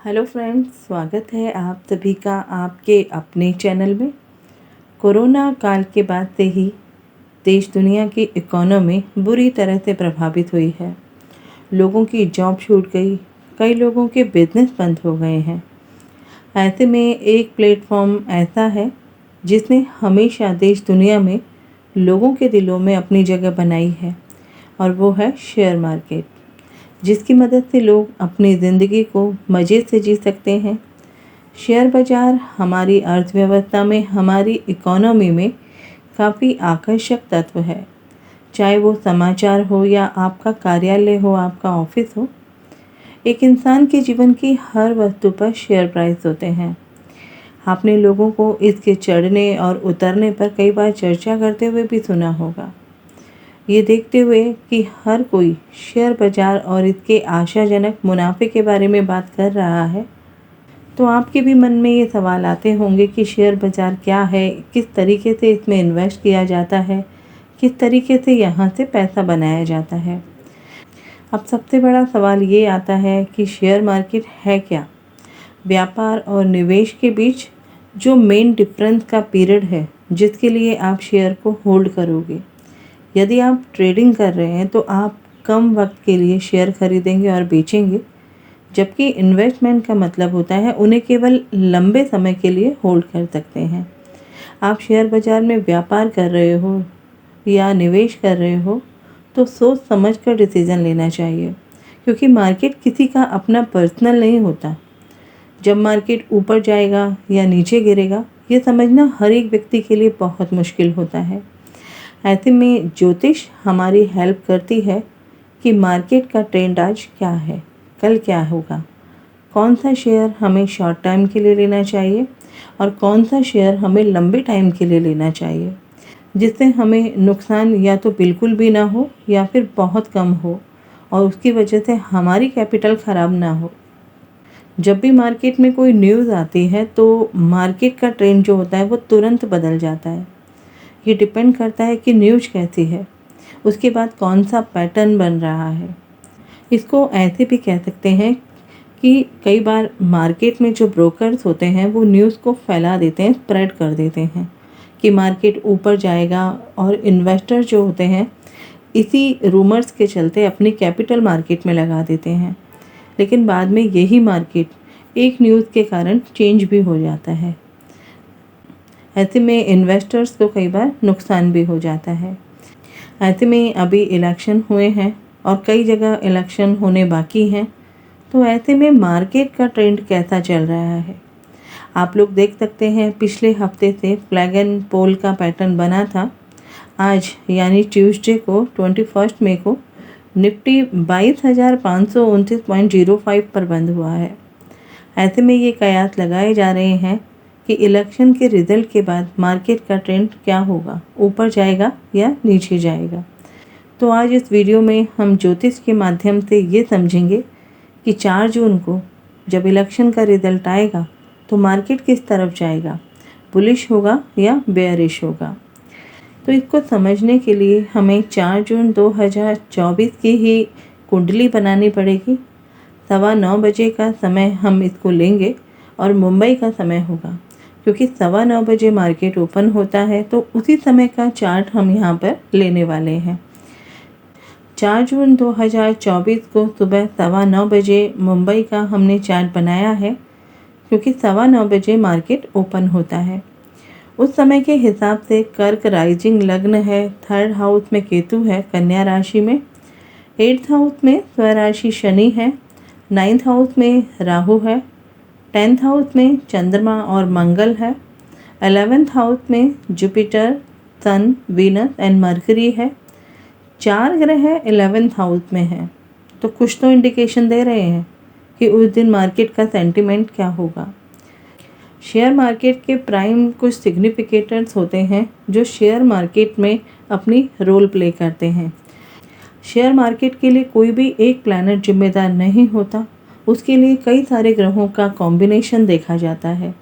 Hello friends, स्वागत है आप सभी का आपके अपने चैनल में। कोरोना काल के बाद से ही देश दुनिया की इकोनॉमी बुरी तरह से प्रभावित हुई है। लोगों की जॉब छूट गई, कई लोगों के बिजनेस बंद हो गए हैं। ऐसे में एक प्लेटफॉर्म ऐसा है जिसने हमेशा देश दुनिया में लोगों के दिलों में अपनी जगह बनाई है, और वो है शेयर मार्केट, जिसकी मदद से लोग अपनी ज़िंदगी को मज़े से जी सकते हैं। शेयर बाज़ार हमारी अर्थव्यवस्था में, हमारी इकोनॉमी में काफ़ी आकर्षक तत्व है। चाहे वो समाचार हो या आपका कार्यालय हो, आपका ऑफिस हो, एक इंसान के जीवन की हर वस्तु पर शेयर प्राइस होते हैं। आपने लोगों को इसके चढ़ने और उतरने पर कई बार चर्चा करते हुए भी सुना होगा। ये देखते हुए कि हर कोई शेयर बाज़ार और इसके आशाजनक मुनाफे के बारे में बात कर रहा है, तो आपके भी मन में ये सवाल आते होंगे कि शेयर बाज़ार क्या है, किस तरीके से इसमें इन्वेस्ट किया जाता है, किस तरीके से यहाँ से पैसा बनाया जाता है। अब सबसे बड़ा सवाल ये आता है कि शेयर मार्केट है क्या? व्यापार और निवेश के बीच जो मेन डिफरेंस का पीरियड है, जिसके लिए आप शेयर को होल्ड करोगे। यदि आप ट्रेडिंग कर रहे हैं तो आप कम वक्त के लिए शेयर खरीदेंगे और बेचेंगे, जबकि इन्वेस्टमेंट का मतलब होता है उन्हें केवल लंबे समय के लिए होल्ड कर सकते हैं। आप शेयर बाज़ार में व्यापार कर रहे हो या निवेश कर रहे हो तो सोच समझ कर डिसीज़न लेना चाहिए, क्योंकि मार्केट किसी का अपना पर्सनल नहीं होता। जब मार्केट ऊपर जाएगा या नीचे गिरेगा, ये समझना हर एक व्यक्ति के लिए बहुत मुश्किल होता है। ऐसे में ज्योतिष हमारी हेल्प करती है कि मार्केट का ट्रेंड आज क्या है, कल क्या होगा, कौन सा शेयर हमें शॉर्ट टाइम के लिए लेना चाहिए और कौन सा शेयर हमें लंबे टाइम के लिए लेना चाहिए, जिससे हमें नुकसान या तो बिल्कुल भी ना हो या फिर बहुत कम हो और उसकी वजह से हमारी कैपिटल ख़राब ना हो। जब भी मार्केट में कोई न्यूज़ आती है तो मार्केट का ट्रेंड जो होता है वो तुरंत बदल जाता है। ये डिपेंड करता है कि न्यूज़ कैसी है, उसके बाद कौन सा पैटर्न बन रहा है। इसको ऐसे भी कह सकते हैं कि कई बार मार्केट में जो ब्रोकर्स होते हैं वो न्यूज़ को फैला देते हैं, स्प्रेड कर देते हैं कि मार्केट ऊपर जाएगा, और इन्वेस्टर जो होते हैं इसी रूमर्स के चलते अपनी कैपिटल मार्केट में लगा देते हैं। लेकिन बाद में यही मार्केट एक न्यूज़ के कारण चेंज भी हो जाता है। ऐसे में इन्वेस्टर्स को कई बार नुकसान भी हो जाता है। ऐसे में अभी इलेक्शन हुए हैं और कई जगह इलेक्शन होने बाकी हैं, तो ऐसे में मार्केट का ट्रेंड कैसा चल रहा है आप लोग देख सकते हैं। पिछले हफ्ते से फ्लैग एंड पोल का पैटर्न बना था। आज यानी ट्यूसडे को 21 मई को निफ्टी 22,529.05 पर बंद हुआ है। ऐसे में ये कयास लगाए जा रहे हैं कि इलेक्शन के रिज़ल्ट के बाद मार्केट का ट्रेंड क्या होगा, ऊपर जाएगा या नीचे जाएगा। तो आज इस वीडियो में हम ज्योतिष के माध्यम से ये समझेंगे कि 4 जून को जब इलेक्शन का रिज़ल्ट आएगा तो मार्केट किस तरफ जाएगा, बुलिश होगा या बेयरिश होगा। तो इसको समझने के लिए हमें 4 जून 2024 की ही कुंडली बनानी पड़ेगी। 9:15 बजे का समय हम इसको लेंगे और मुंबई का समय होगा, क्योंकि 9:15 बजे मार्केट ओपन होता है, तो उसी समय का चार्ट हम यहाँ पर लेने वाले हैं। 4 जून 2024 को सुबह 9:15 बजे मुंबई का हमने चार्ट बनाया है, क्योंकि 9:15 बजे मार्केट ओपन होता है। उस समय के हिसाब से कर्क राइजिंग लग्न है, 3rd हाउस में केतु है कन्या राशि में, 8th हाउस में स्वराशि शनि है, 9th हाउस में राहु है, 10th हाउस में चंद्रमा और मंगल है, 11th हाउस में Jupiter, Sun, Venus and Mercury है। 4 ग्रह 11th हाउस में हैं, तो कुछ तो इंडिकेशन दे रहे हैं कि उस दिन मार्केट का सेंटिमेंट क्या होगा। शेयर मार्केट के प्राइम कुछ सिग्निफिकेटर्स होते हैं जो शेयर मार्केट में अपनी रोल प्ले करते हैं। शेयर मार्केट के लिए कोई भी एक प्लैनेट जिम्मेदार नहीं होता, उसके लिए कई सारे ग्रहों का कॉम्बिनेशन देखा जाता है।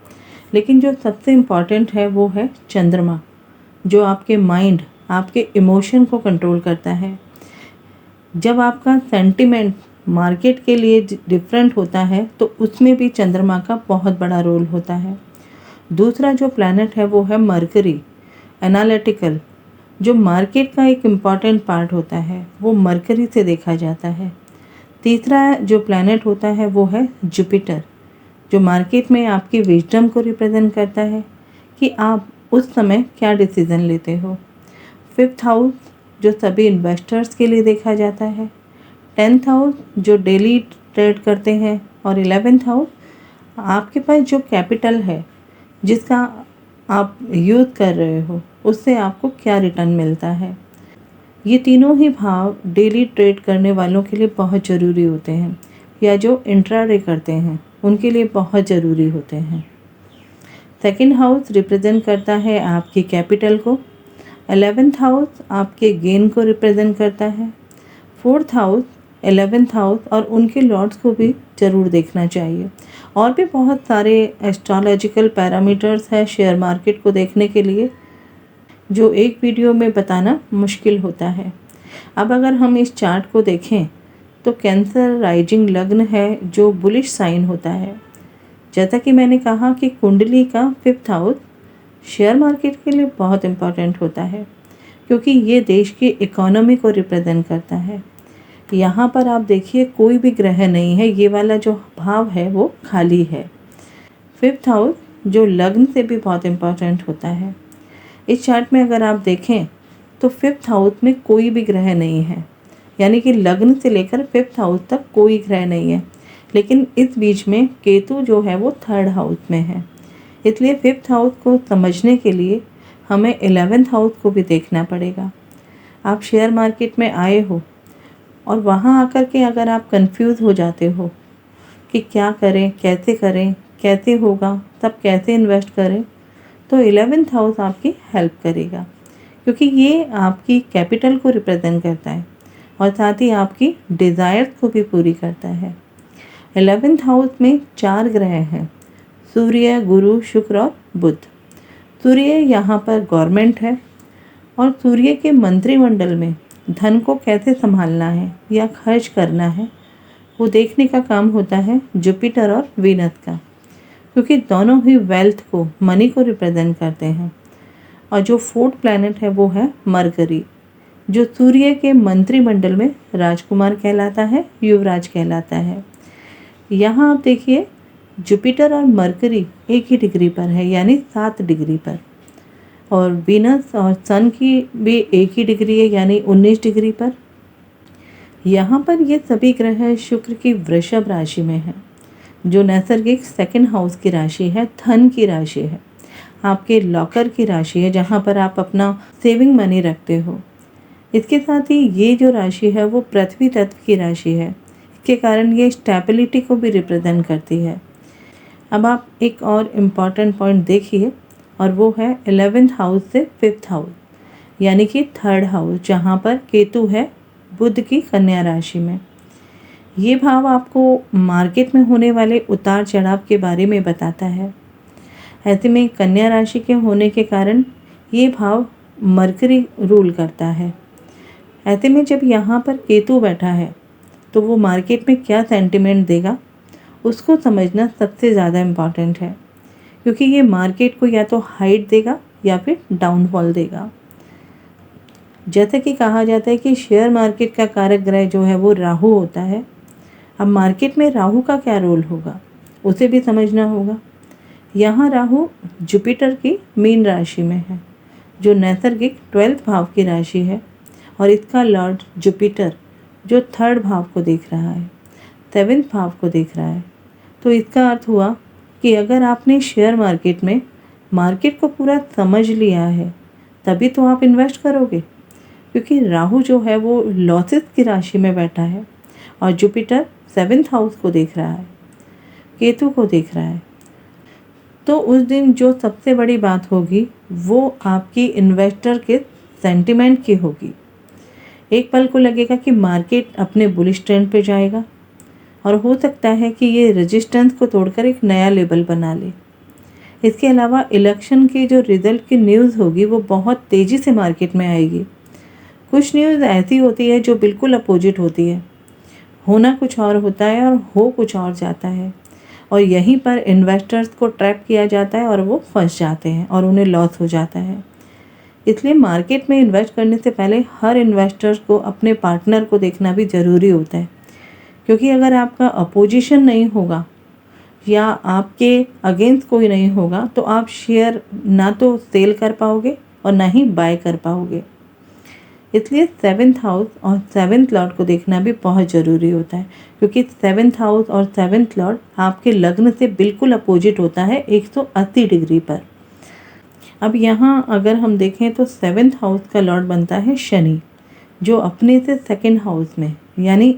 लेकिन जो सबसे इम्पॉर्टेंट है वो है चंद्रमा, जो आपके माइंड, आपके इमोशन को कंट्रोल करता है। जब आपका सेंटिमेंट मार्केट के लिए डिफरेंट होता है, तो उसमें भी चंद्रमा का बहुत बड़ा रोल होता है। दूसरा जो प्लैनेट है वो है मरकरी, एनालिटिकल। जो मार्केट का एक इम्पॉर्टेंट पार्ट होता है वो मरकरी से देखा जाता है। तीसरा जो प्लैनेट होता है वो है जुपिटर, जो मार्केट में आपकी विजडम को रिप्रेजेंट करता है कि आप उस समय क्या डिसीज़न लेते हो। फिफ्थ हाउस जो सभी इन्वेस्टर्स के लिए देखा जाता है। 10th हाउस जो डेली ट्रेड करते हैं। और 11th हाउस आपके पास जो कैपिटल है जिसका आप यूज़ कर रहे हो, उससे आपको क्या रिटर्न मिलता है। ये तीनों ही भाव डेली ट्रेड करने वालों के लिए बहुत ज़रूरी होते हैं, या जो इंट्राडे करते हैं उनके लिए बहुत ज़रूरी होते हैं। सेकंड हाउस रिप्रेजेंट करता है आपके कैपिटल को। 11th हाउस आपके गेन को रिप्रेजेंट करता है। 4th हाउस, 11th हाउस और उनके लॉर्ड्स को भी ज़रूर देखना चाहिए। और भी बहुत सारे एस्ट्रोलॉजिकल पैरामीटर्स हैं शेयर मार्केट को देखने के लिए, जो एक वीडियो में बताना मुश्किल होता है। अब अगर हम इस चार्ट को देखें तो कैंसर राइजिंग लग्न है जो बुलिश साइन होता है। जैसा कि मैंने कहा कि कुंडली का 5th हाउस शेयर मार्केट के लिए बहुत इम्पॉर्टेंट होता है, क्योंकि ये देश की इकोनॉमी को रिप्रेजेंट करता है। यहाँ पर आप देखिए कोई भी ग्रह नहीं है, ये वाला जो भाव है वो खाली है। 5th हाउस जो लग्न से भी बहुत इम्पॉर्टेंट होता है। इस चार्ट में अगर आप देखें तो 5th हाउस में कोई भी ग्रह नहीं है, यानी कि लग्न से लेकर 5th हाउस तक कोई ग्रह नहीं है। लेकिन इस बीच में केतु जो है वो 3rd हाउस में है। इसलिए 5th हाउस को समझने के लिए हमें 11th हाउस को भी देखना पड़ेगा। आप शेयर मार्केट में आए हो और वहाँ आकर के अगर आप कंफ्यूज हो जाते हो कि क्या करें, कैसे होगा, तब कैसे इन्वेस्ट करें, तो 11th हाउस आपकी हेल्प करेगा, क्योंकि ये आपकी कैपिटल को रिप्रेजेंट करता है और साथ ही आपकी डिज़ायर्स को भी पूरी करता है। 11th हाउस में 4 ग्रह हैं, सूर्य, गुरु, शुक्र और बुध। सूर्य यहाँ पर गवर्नमेंट है और सूर्य के मंत्रिमंडल में धन को कैसे संभालना है या खर्च करना है वो देखने का काम होता है जुपिटर और वीनस का, क्योंकि दोनों ही वेल्थ को, मनी को रिप्रेजेंट करते हैं। और जो 4th प्लैनेट है वो है मरकरी, जो सूर्य के मंत्रिमंडल में राजकुमार कहलाता है, युवराज कहलाता है। यहाँ आप देखिए जुपिटर और मरकरी एक ही डिग्री पर है, यानी 7 डिग्री पर, और वीनस और सन की भी एक ही डिग्री है, यानी 19 डिग्री पर। यहाँ पर ये सभी ग्रह शुक्र की वृषभ राशि में है, जो नैसर्गिक 2nd हाउस की राशि है, धन की राशि है, आपके लॉकर की राशि है, जहाँ पर आप अपना सेविंग मनी रखते हो। इसके साथ ही ये जो राशि है वो पृथ्वी तत्व की राशि है, इसके कारण ये स्टेबिलिटी को भी रिप्रेजेंट करती है। अब आप एक और इम्पॉर्टेंट पॉइंट देखिए, और वो है 11th हाउस से 5th हाउस, यानी कि 3rd हाउस, जहाँ पर केतु है बुध की कन्या राशि में। ये भाव आपको मार्केट में होने वाले उतार चढ़ाव के बारे में बताता है। ऐसे में कन्या राशि के होने के कारण ये भाव मरकरी रूल करता है। ऐसे में जब यहाँ पर केतु बैठा है तो वो मार्केट में क्या सेंटिमेंट देगा उसको समझना सबसे ज़्यादा इम्पॉर्टेंट है, क्योंकि ये मार्केट को या तो हाइट देगा या फिर डाउनफॉल देगा। जैसे कि कहा जाता है कि शेयर मार्केट का कारक ग्रह जो है वो राहु होता है। अब मार्केट में राहु का क्या रोल होगा उसे भी समझना होगा। यहाँ राहु जुपिटर की मीन राशि में है, जो नैसर्गिक 12th भाव की राशि है, और इसका लॉर्ड जुपिटर जो 3rd भाव को देख रहा है, 7th भाव को देख रहा है। तो इसका अर्थ हुआ कि अगर आपने शेयर मार्केट में मार्केट को पूरा समझ लिया है तभी तो आप इन्वेस्ट करोगे, क्योंकि राहु जो है वो लॉसेस की राशि में बैठा है और जुपिटर 7th हाउस को देख रहा है, केतु को देख रहा है। तो उस दिन जो सबसे बड़ी बात होगी वो आपकी इन्वेस्टर के सेंटिमेंट की होगी। एक पल को लगेगा कि मार्केट अपने बुलिश ट्रेंड पे जाएगा, और हो सकता है कि ये रेजिस्टेंस को तोड़कर एक नया लेवल बना ले। इसके अलावा इलेक्शन के जो रिज़ल्ट की न्यूज़ होगी वो बहुत तेज़ी से मार्केट में आएगी। कुछ न्यूज़ ऐसी होती है जो बिल्कुल अपोजिट होती है, होना कुछ और होता है और हो कुछ और जाता है, और यहीं पर इन्वेस्टर्स को ट्रैप किया जाता है और वो फंस जाते हैं और उन्हें लॉस हो जाता है। इसलिए मार्केट में इन्वेस्ट करने से पहले हर इन्वेस्टर को अपने पार्टनर को देखना भी ज़रूरी होता है, क्योंकि अगर आपका अपोजिशन नहीं होगा या आपके अगेंस्ट कोई नहीं होगा तो आप शेयर ना तो सेल कर पाओगे और ना ही बाय कर पाओगे। इसलिए 7th हाउस और 7th लॉर्ड को देखना भी बहुत ज़रूरी होता है, क्योंकि 7th हाउस और 7th लॉर्ड आपके लग्न से बिल्कुल अपोजिट होता है 180 डिग्री पर। अब यहाँ अगर हम देखें तो 7th हाउस का लॉर्ड बनता है शनि, जो अपने से 2nd हाउस में, यानी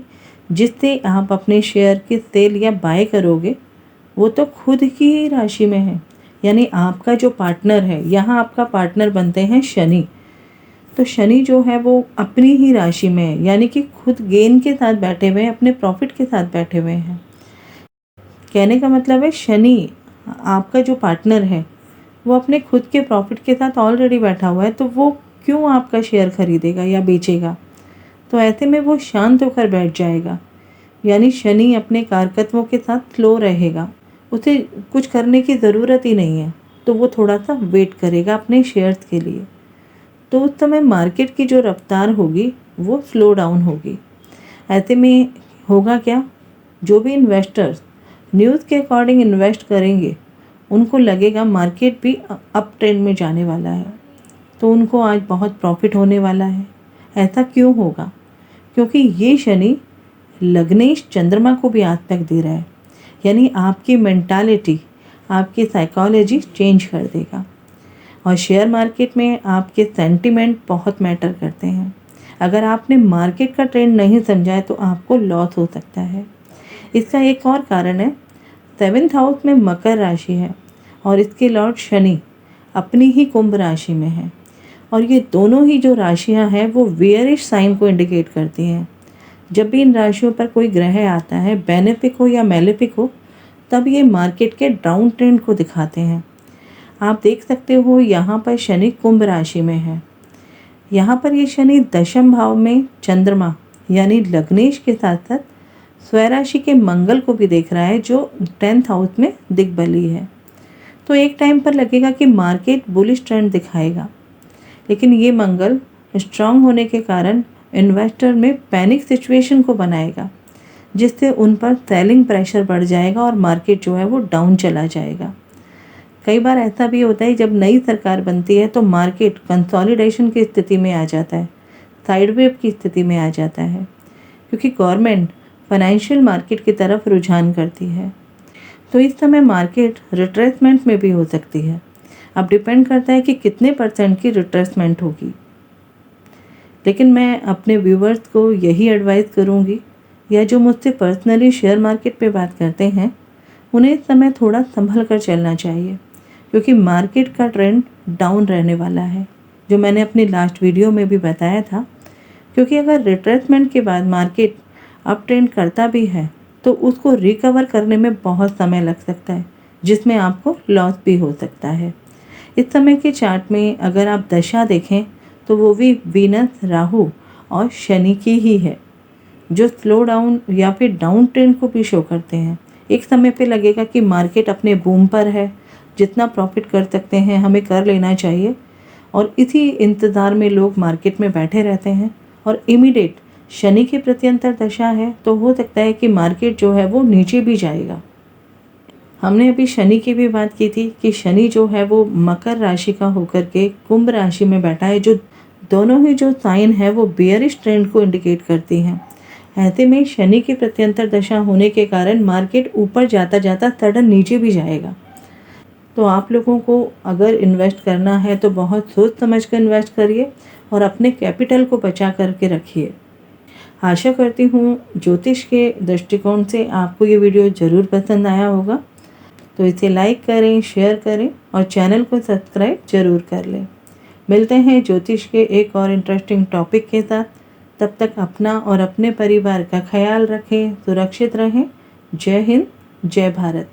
जिससे आप अपने शेयर के सेल या बाय करोगे वो तो खुद की ही राशि में है। यानी आपका जो पार्टनर है, यहाँ आपका पार्टनर बनते हैं शनि। तो शनि जो है वो अपनी ही राशि में है, यानी कि खुद गेन के साथ बैठे हुए हैं, अपने प्रॉफिट के साथ बैठे हुए हैं। कहने का मतलब है शनि आपका जो पार्टनर है वो अपने खुद के प्रॉफिट के साथ ऑलरेडी बैठा हुआ है, तो वो क्यों आपका शेयर खरीदेगा या बेचेगा। तो ऐसे में वो शांत होकर बैठ जाएगा, यानी शनि अपने कारकत्वों के साथ स्लो रहेगा, उसे कुछ करने की ज़रूरत ही नहीं है, तो वो थोड़ा सा वेट करेगा अपने शेयर्स के लिए। तो उस समय मार्केट की जो रफ्तार होगी वो स्लो डाउन होगी। ऐसे में होगा क्या, जो भी इन्वेस्टर्स न्यूज़ के अकॉर्डिंग इन्वेस्ट करेंगे उनको लगेगा मार्केट भी अप ट्रेंड में जाने वाला है, तो उनको आज बहुत प्रॉफिट होने वाला है। ऐसा क्यों होगा, क्योंकि ये शनि लग्नेश चंद्रमा को भी आस्पेक्ट दे रहा है, यानी आपकी मेंटालिटी, आपकी साइकोलॉजी चेंज कर देगा। और शेयर मार्केट में आपके सेंटिमेंट बहुत मैटर करते हैं। अगर आपने मार्केट का ट्रेंड नहीं समझा है तो आपको लॉस हो सकता है। इसका एक और कारण है, 7th हाउस में मकर राशि है और इसके लॉर्ड शनि अपनी ही कुंभ राशि में है, और ये दोनों ही जो राशियां हैं वो वेयरिश साइन को इंडिकेट करती हैं। जब भी इन राशियों पर कोई ग्रह आता है, बेनिफिक हो या मेलेफिक हो, तब ये मार्केट के डाउन ट्रेंड को दिखाते हैं। आप देख सकते हो यहाँ पर शनि कुंभ राशि में है, यहाँ पर ये शनि दशम भाव में चंद्रमा यानी लग्नेश के साथ साथ स्वराशि के मंगल को भी देख रहा है, जो 10th हाउस में दिग्बली है। तो एक टाइम पर लगेगा कि मार्केट बुलिश ट्रेंड दिखाएगा, लेकिन ये मंगल स्ट्रांग होने के कारण इन्वेस्टर में पैनिक सिचुएशन को बनाएगा, जिससे उन पर सेलिंग प्रेशर बढ़ जाएगा और मार्केट जो है वो डाउन चला जाएगा। कई बार ऐसा भी होता है, जब नई सरकार बनती है तो मार्केट कंसोलिडेशन की स्थिति में आ जाता है, साइडवेव की स्थिति में आ जाता है, क्योंकि गवर्नमेंट फाइनेंशियल मार्केट की तरफ रुझान करती है। तो इस समय मार्केट रिट्रेसमेंट में भी हो सकती है। अब डिपेंड करता है कि कितने % की रिट्रेसमेंट होगी। लेकिन मैं अपने व्यूवर्स को यही एडवाइस करूँगी, या जो मुझसे पर्सनली शेयर मार्केट पे बात करते हैं, उन्हें इस समय थोड़ा संभल कर चलना चाहिए, क्योंकि मार्केट का ट्रेंड डाउन रहने वाला है, जो मैंने अपनी लास्ट वीडियो में भी बताया था। क्योंकि अगर रिट्रेसमेंट के बाद मार्केट अप ट्रेंड करता भी है तो उसको रिकवर करने में बहुत समय लग सकता है, जिसमें आपको लॉस भी हो सकता है। इस समय के चार्ट में अगर आप दशा देखें तो वो भी वीनस, राहु और शनि की ही है, जो स्लो डाउन या फिर डाउन ट्रेंड को भी शो करते हैं। एक समय पे लगेगा कि मार्केट अपने बूम पर है, जितना प्रॉफिट कर सकते हैं हमें कर लेना चाहिए, और इसी इंतज़ार में लोग मार्केट में बैठे रहते हैं। और इमीडिएट शनि के प्रति अंतर्दशा है तो हो सकता है कि मार्केट जो है वो नीचे भी जाएगा। हमने अभी शनि की भी बात की थी कि शनि जो है वो मकर राशि का होकर के कुंभ राशि में बैठा है, जो दोनों ही जो साइन है वो बेयरिश ट्रेंड को इंडिकेट करती हैं। ऐसे में शनि की प्रत्यंतर दशा होने के कारण मार्केट ऊपर जाता जाता सडन नीचे भी जाएगा। तो आप लोगों को अगर इन्वेस्ट करना है तो बहुत सोच समझ कर इन्वेस्ट करिए और अपने कैपिटल को बचा करके रखिए। आशा करती हूँ ज्योतिष के दृष्टिकोण से आपको ये वीडियो ज़रूर पसंद आया होगा, तो इसे लाइक करें, शेयर करें और चैनल को सब्सक्राइब ज़रूर कर लें। मिलते हैं ज्योतिष के एक और इंटरेस्टिंग टॉपिक के साथ। तब तक अपना और अपने परिवार का ख्याल रखें, सुरक्षित रहें। जय हिंद, जय भारत।